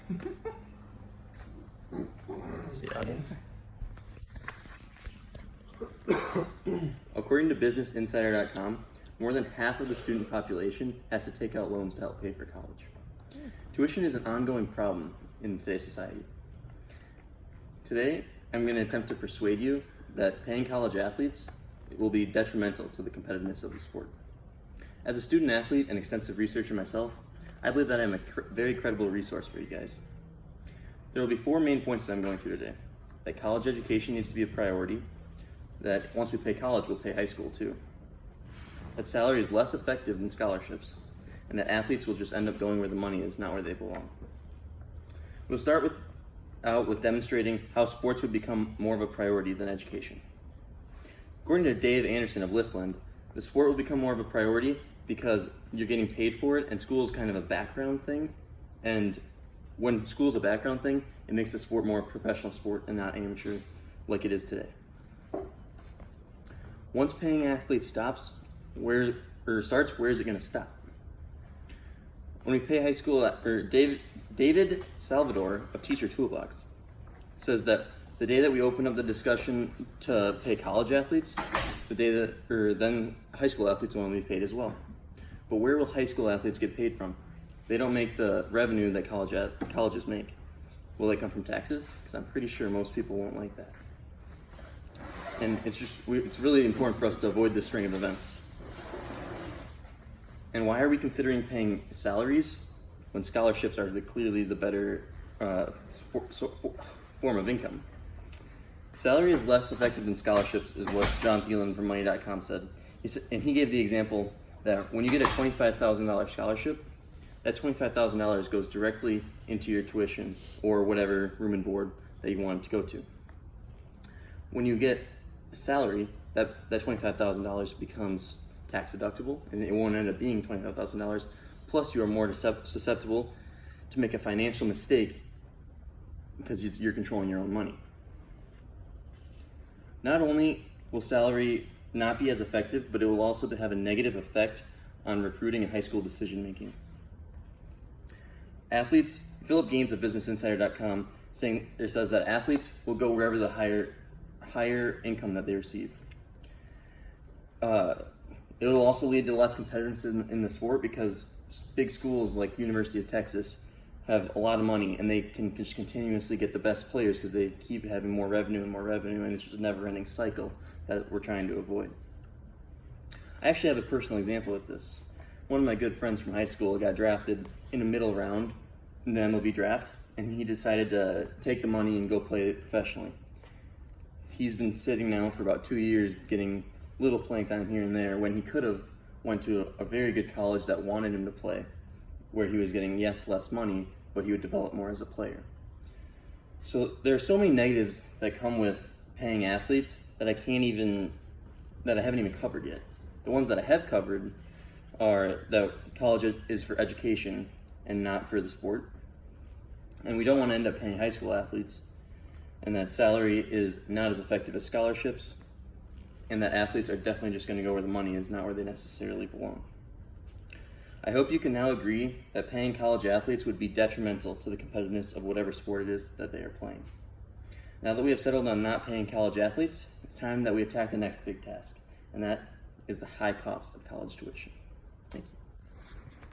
See the audience. According to BusinessInsider.com, more than half of the student population has to take out loans to help pay for college. Tuition is an ongoing problem in today's society. Today, I'm going to attempt to persuade you that paying college athletes will be detrimental to the competitiveness of the sport. As a student athlete and extensive researcher myself, I believe that I'm a very credible resource for you guys. There will be 4 main points that I'm going through today. That college education needs to be a priority, that once we pay college, we'll pay high school too, that salary is less effective than scholarships, and that athletes will just end up going where the money is, not where they belong. We'll start out with demonstrating how sports would become more of a priority than education. According to Dave Anderson of Listland, the sport will become more of a priority because you're getting paid for it and school is kind of a background thing. And when school is a background thing, it makes the sport more a professional sport and not amateur like it is today. Once paying athletes starts, where is it going to stop? When we pay high school, David Salvador of Teacher Toolbox says that the day that we open up the discussion to pay college athletes, the day that, then high school athletes will only be paid as well. But where will high school athletes get paid from? They don't make the revenue that colleges make. Will they come from taxes? Because I'm pretty sure most people won't like that. And it's really important for us to avoid this string of events. And why are we considering paying salaries when scholarships are clearly the better form of income? Salary is less effective than scholarships is what John Thielen from Money.com said. He gave the example that when you get a $25,000 scholarship, that $25,000 goes directly into your tuition or whatever room and board that you want it to go to. When you get a salary, that $25,000 becomes tax deductible, and it won't end up being $25,000. Plus, you are more susceptible to make a financial mistake because you're controlling your own money. Not only will salary not be as effective, but it will also have a negative effect on recruiting and high school decision making. Philip Gaines of BusinessInsider.com says that athletes will go wherever the higher income that they receive. It will also lead to less competitiveness in the sport because big schools like University of Texas have a lot of money and they can just continuously get the best players because they keep having more revenue, and it's just a never-ending cycle that we're trying to avoid. I actually have a personal example with this. One of my good friends from high school got drafted in the middle round in the MLB draft, and he decided to take the money and go play it professionally. He's been sitting now for about 2 years getting little playing time here and there when he could have went to a very good college that wanted him to play, where he was getting, less money, but he would develop more as a player. So there are so many negatives that come with paying athletes that I haven't even covered yet. The ones that I have covered are that college is for education and not for the sport. And we don't want to end up paying high school athletes, and that salary is not as effective as scholarships, and that athletes are definitely just going to go where the money is, not where they necessarily belong. I hope you can now agree that paying college athletes would be detrimental to the competitiveness of whatever sport it is that they are playing. Now that we have settled on not paying college athletes, it's time that we attack the next big task, and that is the high cost of college tuition.